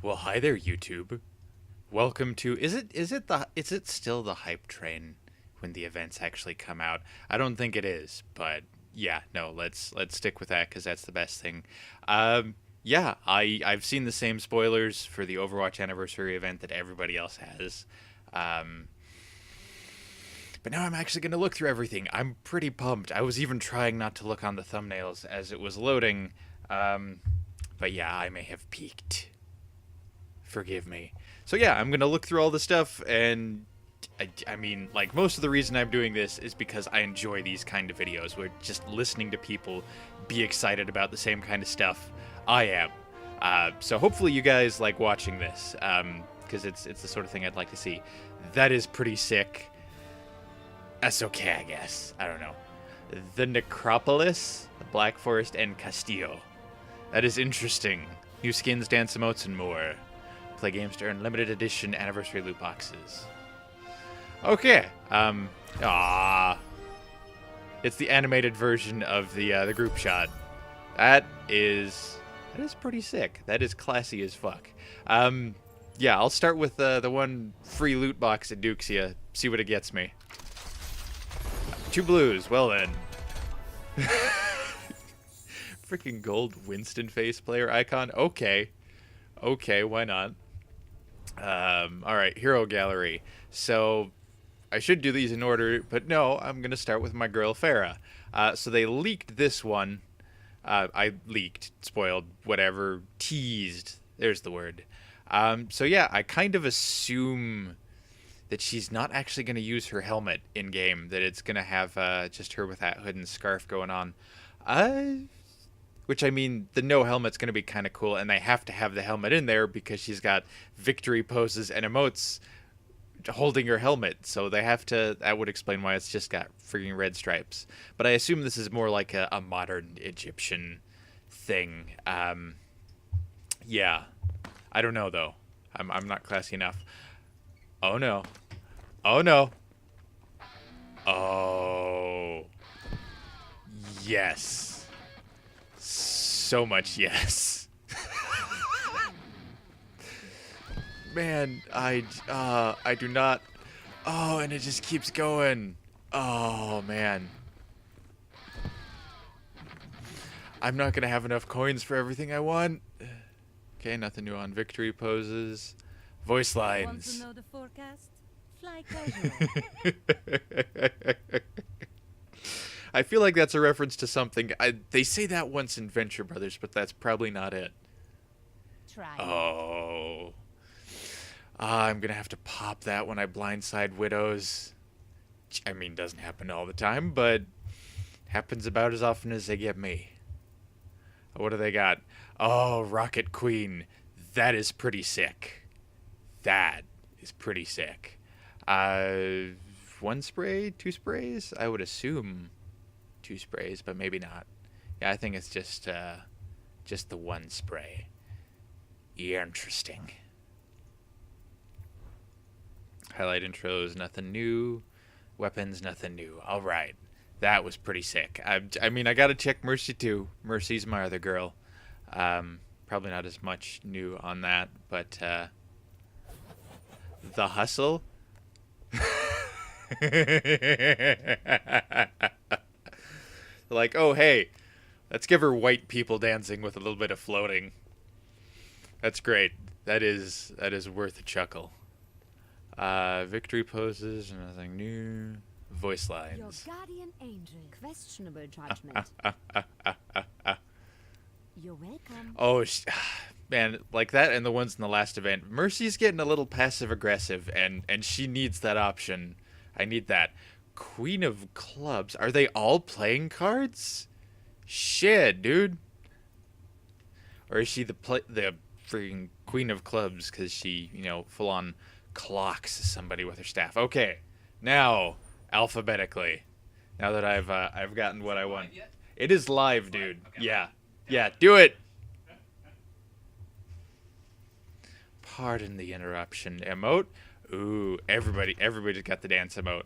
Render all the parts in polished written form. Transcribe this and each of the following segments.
Well, hi there, YouTube. Welcome to is it still the hype train when the events actually come out? I don't think it is, but yeah, no, let's stick with that because that's the best thing. Yeah, I've seen the same spoilers for the Overwatch anniversary event that everybody else has. Um, but now I'm actually gonna look through everything. I'm pretty pumped. I was even trying not to look on the thumbnails as it was loading. Um, but yeah, I may have peaked. Forgive me. So yeah, I'm gonna look through all the stuff, and I mean, like, most of the reason I'm doing this is because I enjoy these kind of videos, where just listening to people be excited about the same kind of stuff I am. So hopefully you guys like watching this, because it's the sort of thing I'd like to see. That is pretty sick. That's okay, I guess. I don't know. The Necropolis, the Black Forest, and Castillo. That is interesting. New skins, dance emotes, and more. Play games to earn limited edition anniversary loot boxes. Okay. It's the animated version of the group shot. That is pretty sick. That is classy as fuck. Yeah, I'll start with the one free loot box at Duxia. See what it gets me. 2 blues. Well then. Freaking gold Winston face player icon. Okay. Okay, why not? All right, hero gallery. So I should do these in order, but no, I'm gonna start with my girl Farah. So they leaked this one. I leaked, spoiled, whatever, teased. There's the word. So yeah, I kind of assume that she's not actually gonna use her helmet in game. That it's gonna have just her with that hood and scarf going on. Which, I mean, the no helmet's going to be kind of cool, and they have to have the helmet in there because she's got victory poses and emotes holding her helmet. So they have to, that would explain why it's just got freaking red stripes. But I assume this is more like a modern Egyptian thing. Yeah. I don't know, though. I'm not classy enough. Oh, no. Oh, no. Oh. Yes. So much yes. Man, I do not. Oh, and it just keeps going. Oh man, I'm not gonna have enough coins for everything I want. Okay, nothing new on victory poses, voice Want to lines. know the forecast? Fly casual. I feel like that's a reference to something. They say that once in Venture Brothers, but that's probably not it. Try. Oh. I'm going to have to pop that when I blindside widows. I mean, doesn't happen all the time, but happens about as often as they get me. What do they got? Oh, Rocket Queen. That is pretty sick. That is pretty sick. 1 spray? 2 sprays? I would assume 2 sprays, but maybe not. Yeah, I think it's just the 1 spray. Interesting. Highlight intros, nothing new. Weapons, nothing new. All right, that was pretty sick. I mean, I gotta check Mercy too. Mercy's my other girl. Probably not as much new on that, but the hustle. Like, oh hey, let's give her white people dancing with a little bit of floating. That's great. That is worth a chuckle. Victory poses, nothing new. Voice Your lines. guardian angel. Questionable judgment. You're welcome. Oh, man, like that and the ones in the last event. Mercy's getting a little passive aggressive, and she needs that option. I need that. Queen of Clubs. Are they all playing cards? Shit, dude. Or is she the freaking Queen of Clubs because she, full on clocks somebody with her staff? Okay, now alphabetically. Now that I've gotten what I want. It is live, dude. Yeah, do it. Pardon the interruption. Emote. Ooh, everybody's got the dance emote.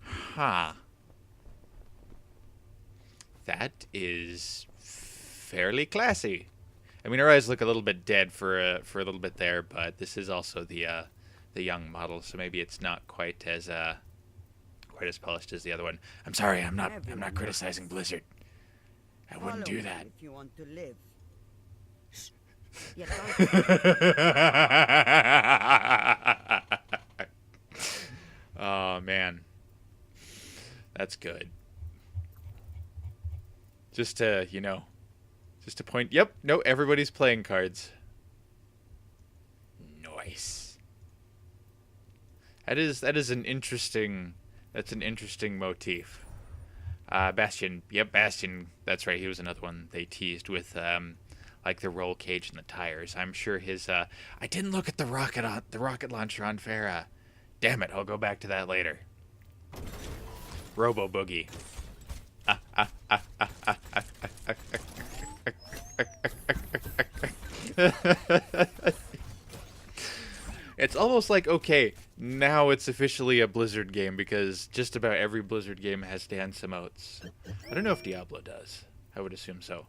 Huh. That is fairly classy. I mean, her eyes look a little bit dead for a little bit there, but this is also the young model, so maybe it's not quite as polished as the other one. I'm sorry, I'm not criticizing Blizzard. I wouldn't do that. If you want to live. You're Oh man, that's good. Just to point. Yep, no, everybody's playing cards. Nice. That is an interesting. That's an interesting motif. Bastion. Yep, Bastion. That's right. He was another one they teased with, like the roll cage and the tires. I'm sure his. I didn't look at the rocket launcher on Farah. Damn it! I'll go back to that later. Robo Boogie. It's almost like, okay, now it's officially a Blizzard game because just about every Blizzard game has dance emotes. I don't know if Diablo does. I would assume so.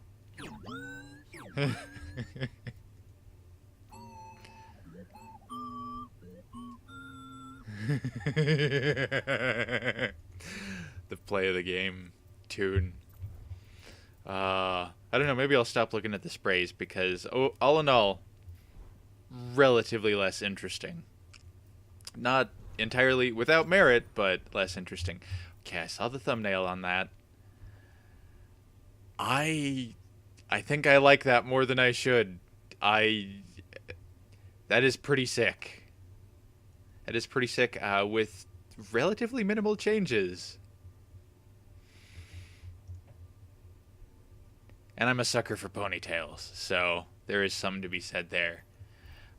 The play of the game tune. I don't know, maybe I'll stop looking at the sprays because all in all, relatively less interesting. Not entirely without merit, but less interesting. Okay, I saw the thumbnail on that. I think I like that more than I should. That is pretty sick. That is pretty sick, with relatively minimal changes. And I'm a sucker for ponytails, so there is something to be said there.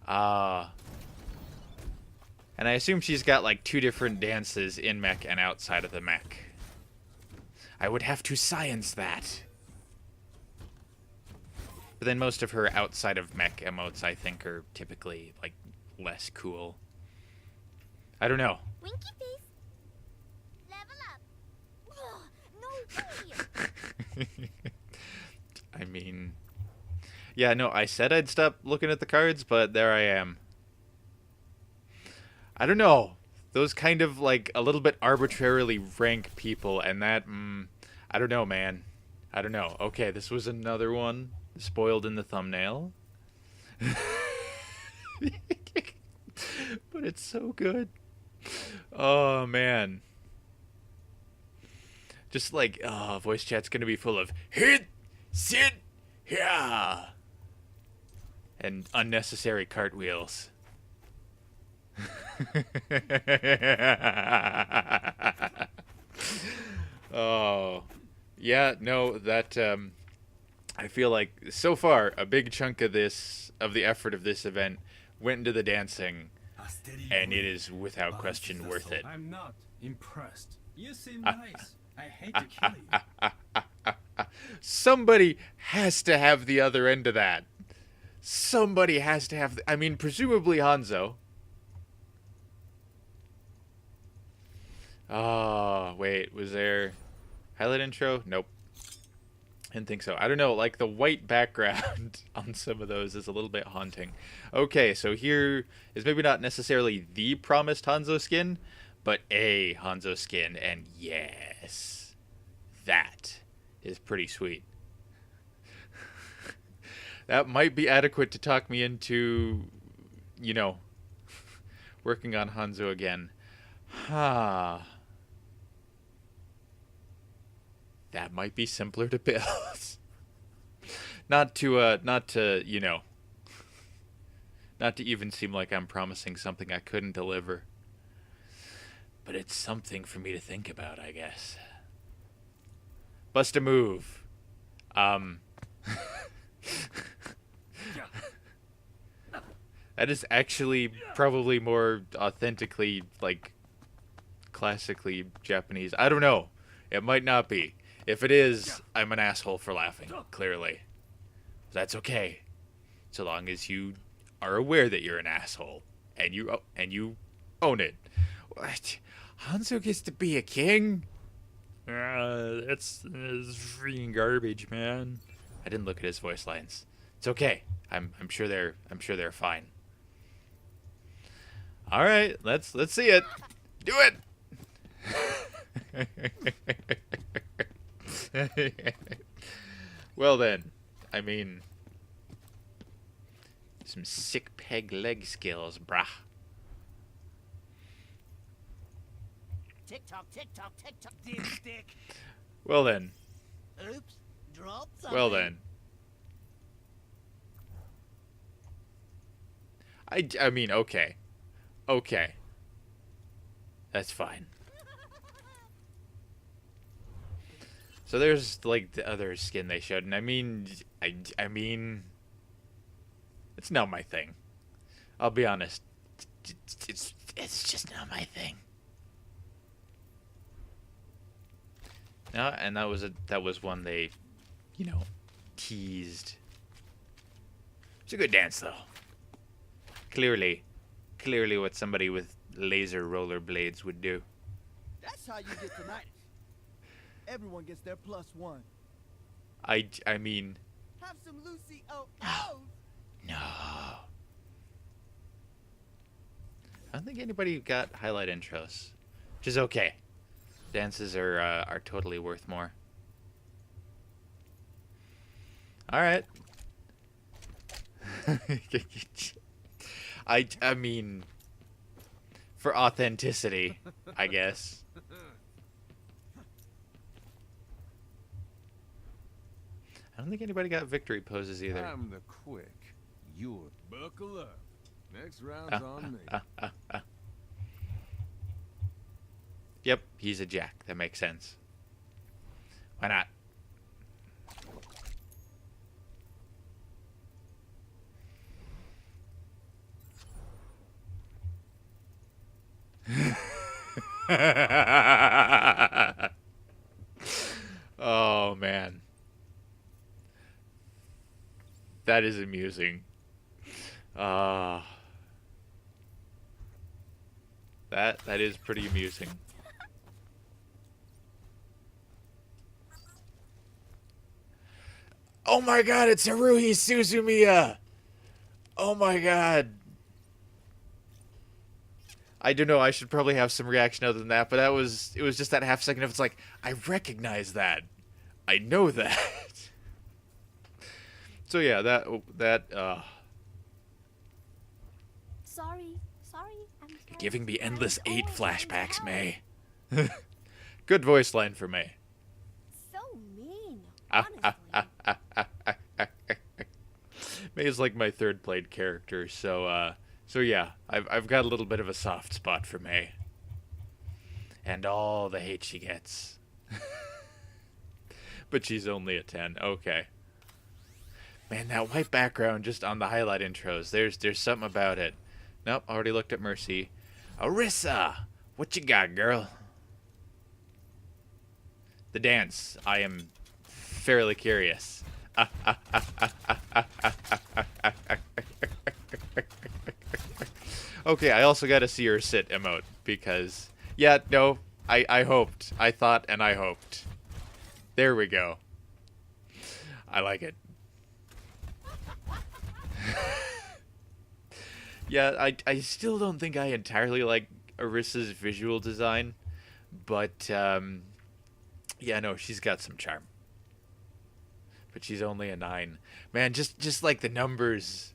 And I assume she's got like 2 different dances in mech and outside of the mech. I would have to science that. But then most of her outside of mech emotes, I think, are typically like less cool. I don't know. Winky face. Level up. No way. I mean, yeah, no, I said I'd stop looking at the cards, but there I am. I don't know. Those kind of like a little bit arbitrarily rank people, and that, I don't know, man. I don't know. Okay, this was another one spoiled in the thumbnail. But it's so good. Oh, man. Just like, voice chat's gonna be full of hit, sit, yeah, and unnecessary cartwheels. Oh, yeah, no, that, I feel like so far a big chunk of the effort of this event went into the dancing, and it is without question worth it. I'm not impressed. You seem nice. I hate to kill you. Somebody has to have the other end of that. Somebody has to have. I mean, presumably Hanzo. Oh, wait, was there highlight intro? Nope. Didn't think so. I don't know, like the white background on some of those is a little bit haunting. Okay, so here is maybe not necessarily the promised Hanzo skin, but a Hanzo skin, and yes, that is pretty sweet. That might be adequate to talk me into, working on Hanzo again. That might be simpler to build. not to even seem like I'm promising something I couldn't deliver. But it's something for me to think about, I guess. Bust a move. That is actually probably more authentically, like, classically Japanese. I don't know. It might not be. If it is, I'm an asshole for laughing, clearly. That's okay. So long as you are aware that you're an asshole. And you own it. What? Hanzo gets to be a king? That's freaking garbage, man. I didn't look at his voice lines. It's okay. I'm sure they're fine. All right, let's see it. Do it. Well then, I mean, some sick peg leg skills, brah. Tick tock, dipstick. Well then. Oops, drop something. Well then. I mean, okay. Okay. That's fine. So there's like the other skin they showed, and I mean, it's not my thing. I'll be honest. It's just not my thing. No, and that was one they, you know, teased. It's a good dance though. Clearly what somebody with laser rollerblades would do. That's how you get tinnitus. Everyone gets their +1. I mean, Have some Lucy oh. no. I don't think anybody got highlight intros, which is okay. Dances are totally worth more. All right. I mean, for authenticity, I guess. I don't think anybody got victory poses either. I'm the quick. You're buckle up. Next round's on me. Yep, he's a jack. That makes sense. Why not? Oh man, that is amusing. That is pretty amusing. Oh my god, it's Haruhi Suzumiya! Oh my god. I don't know, I should probably have some reaction other than that, but it was just that half second of it's like, I recognize that. I know that. So yeah, Sorry. I'm You're giving me endless Oh, 8 flashbacks, no. May. Good voice line for May. So mean, honestly. May is like my third played character, so yeah, I've got a little bit of a soft spot for May. And all the hate she gets. But she's only a 10. Okay. Man, that white background just on the highlight intros, there's something about it. Nope, already looked at Mercy. Orisa! What you got, girl? The dance. I am fairly curious. Okay, I also got to see her sit emote because, yeah, no, I hoped. I thought and I hoped. There we go. I like it. Yeah, I still don't think I entirely like Orisa's visual design, but, yeah, no, she's got some charm. But she's only a 9. Man, just like the numbers.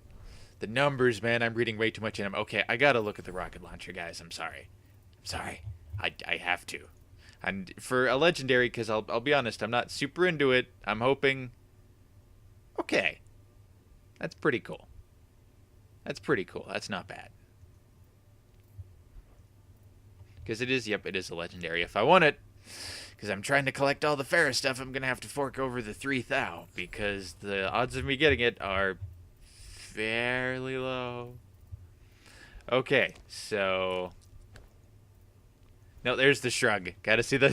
The numbers, man, I'm reading way too much in them. Okay, I gotta look at the rocket launcher, guys. I'm sorry. I have to. And for a legendary, because I'll be honest, I'm not super into it. I'm hoping... Okay. That's pretty cool. That's not bad. Because it is a legendary if I want it. Because I'm trying to collect all the Farah stuff, I'm going to have to fork over the 3,000. Because the odds of me getting it are fairly low. Okay, so... No, there's the shrug. Gotta see the...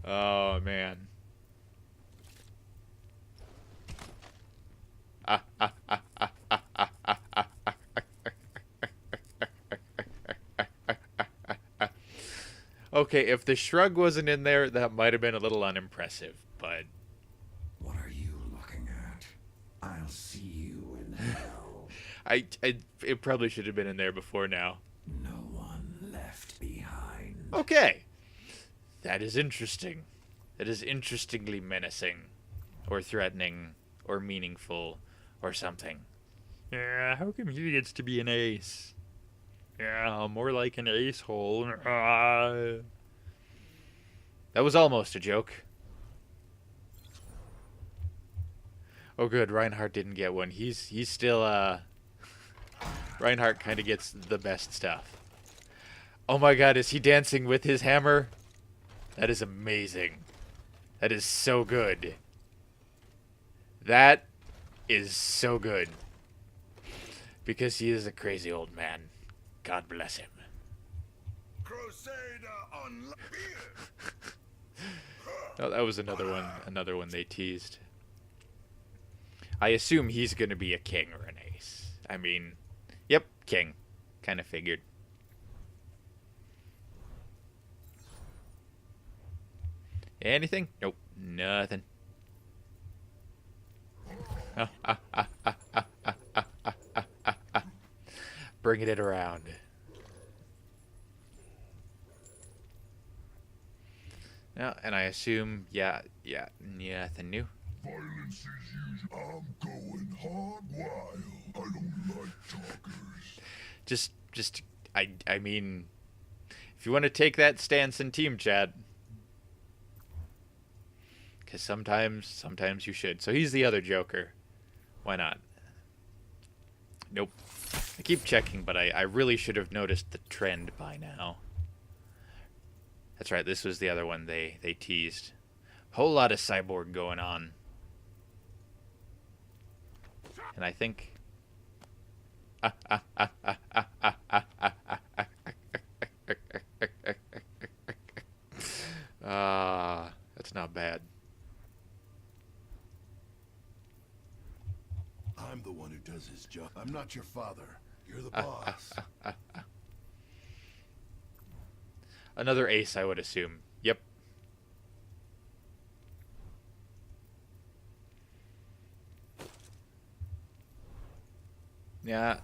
Oh, man. Okay, if the shrug wasn't in there, that might have been a little unimpressive, but see you in hell. It probably should have been in there before now. No one left behind. Okay. That is interesting. That is interestingly menacing. Or threatening. Or meaningful. Or something. Yeah, how come he gets to be an ace? Yeah, more like an ace hole. That was almost a joke. Oh good, Reinhardt didn't get one. He's still Reinhardt kind of gets the best stuff. Oh my god, is he dancing with his hammer? That is amazing. That is so good. That is so good. Because he is a crazy old man. God bless him. Crusader on Oh, that was another one they teased. I assume he's gonna be a king or an ace. I mean, yep, king. Kind of figured. Anything? Nope, nothing. Bringing it around. Yeah, and I assume, yeah, nothing new. Violence is usual. I'm going hog wild. I don't like talkers. I mean, if you want to take that stance in team chat, because sometimes you should. So he's the other Joker. Why not? Nope. I keep checking, but I really should have noticed the trend by now. That's right, this was the other one they teased. Whole lot of cyborg going on. And I think... that's not bad. I'm the one who does his job. I'm not your father. You're the boss. Another ace, I would assume. Yep. Yeah.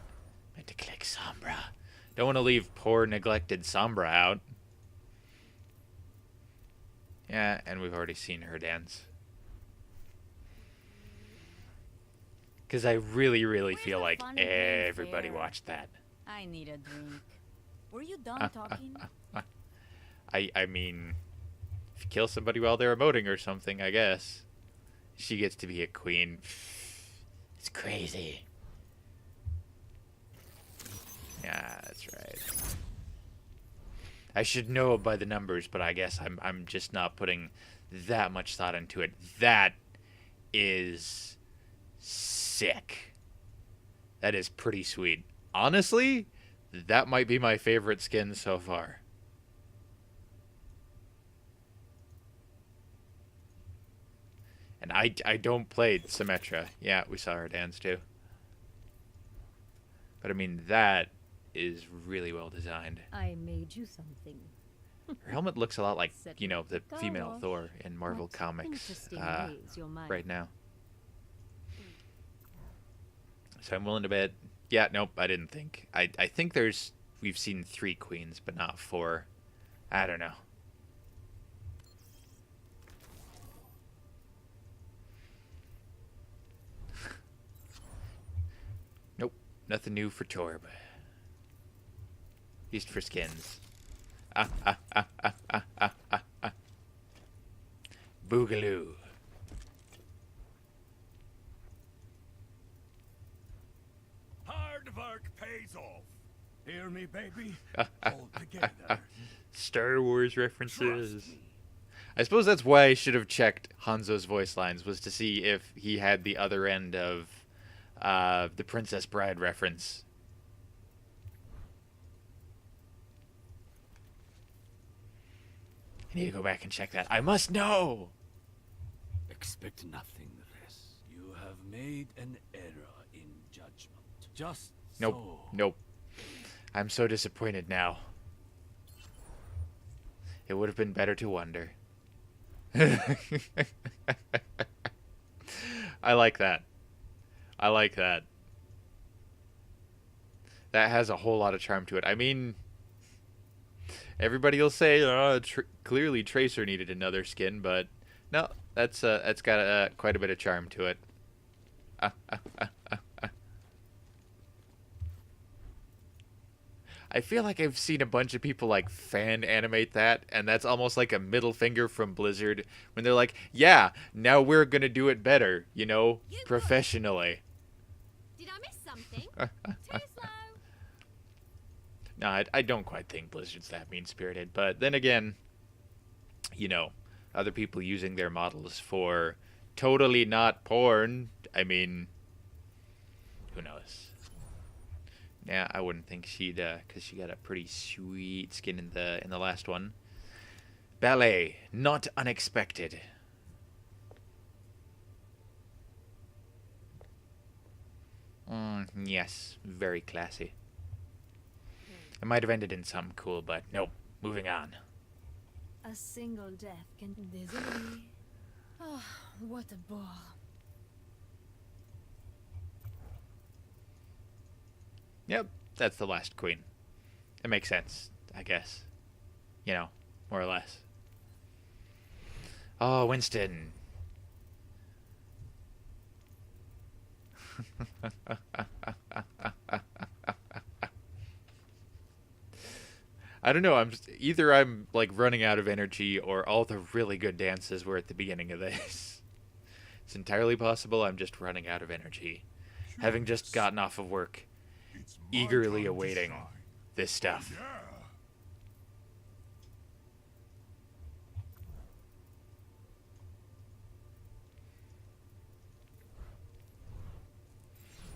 Meant to click Sombra. Don't want to leave poor, neglected Sombra out. Yeah, and we've already seen her dance. Because I really feel like everybody watched that. I need a drink. Were you done talking? I mean, if you kill somebody while they're emoting or something, I guess. She gets to be a queen. It's crazy. Yeah, that's right. I should know by the numbers, but I guess I'm just not putting that much thought into it. That is sick. That is pretty sweet. Honestly, that might be my favorite skin so far. And I don't play Symetra. Yeah, we saw her dance too. But I mean, that is really well designed. I made you something. Her helmet looks a lot like, you know, the female Gosh. Thor in Marvel What Comics interesting ways your mind- right now. So I'm willing to bet. Yeah, nope, I didn't think. I think we've seen 3 queens, but not 4. I don't know. Nope, nothing new for Torb. Used for skins. Boogaloo. hard work pays off. Hear me, baby? Hold together. Star Wars references. I suppose that's why I should have checked Hanzo's voice lines, was to see if he had the other end of the Princess Bride reference. I need to go back and check that. I must know! Expect nothing less. You have made an error in judgment. Just Nope. so. Nope. I'm so disappointed now. It would have been better to wonder. I like that. I like that. That has a whole lot of charm to it. I mean, everybody will say, oh, clearly Tracer needed another skin, but no, that's got quite a bit of charm to it. I feel like I've seen a bunch of people like fan animate that, and that's almost like a middle finger from Blizzard when they're like, yeah, now we're gonna do it better, you know, professionally. Did I miss something? Too slow. No, I don't quite think Blizzard's that mean-spirited, but then again, you know, other people using their models for totally not porn, I mean, who knows? Yeah, I wouldn't think she'd, because she got a pretty sweet skin in the last one. Ballet, not unexpected. Yes, very classy. It might have ended in something cool, but nope. Moving on. A single death can disarray. Oh, what a bore. Yep, that's the last queen. It makes sense, I guess. You know, more or less. Oh, Winston. I don't know, I'm like running out of energy or all the really good dances were at the beginning of this. It's entirely possible I'm just running out of energy. Having just gotten off of work, It's my eagerly time to awaiting shine. this stuff. Yeah.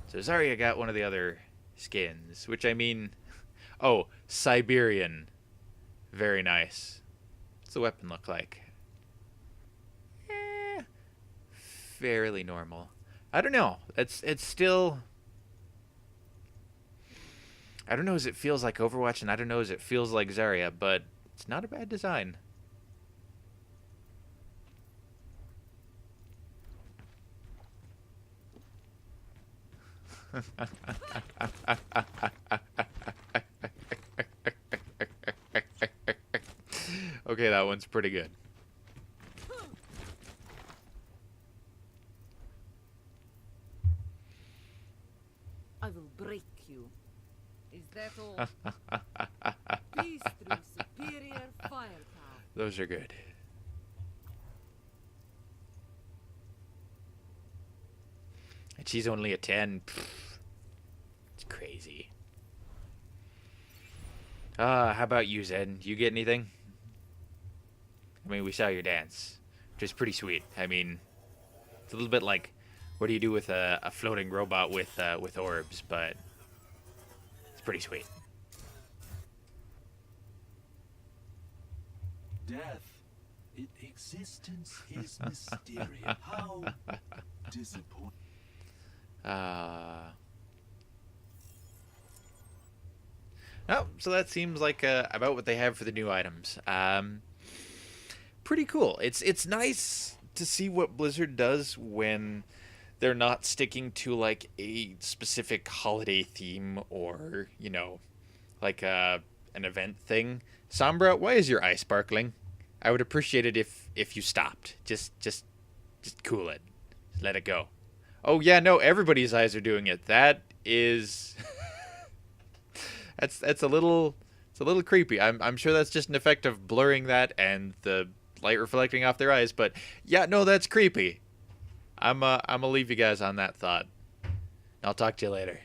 So Zarya got one of the other skins, which I mean, oh, Siberian. Very nice. What's the weapon look like? Fairly normal. I don't know. It's still, I don't know as it feels like Overwatch, and I don't know as it feels like Zarya, but it's not a bad design. Okay, that one's pretty good. I will break you. Is that all? Peace through superior firepower. Those are good. And she's only a 10. Pfft. It's crazy. How about you, Zen? You get anything? I mean, we saw your dance, which is pretty sweet. I mean, it's a little bit like, what do you do with a floating robot with orbs? But it's pretty sweet. Death, its existence is mysterious. How disappointing. Oh, so that seems like about what they have for the new items. Pretty cool. It's nice to see what Blizzard does when they're not sticking to like a specific holiday theme or, you know, like an event thing. Sombra, why is your eye sparkling? I would appreciate it if you stopped. Just cool it. Let it go. Oh yeah, no, everybody's eyes are doing it. That is that's a little creepy. I'm sure that's just an effect of blurring that and the light reflecting off their eyes, but yeah, no, that's creepy. I'm gonna leave you guys on that thought. I'll talk to you later.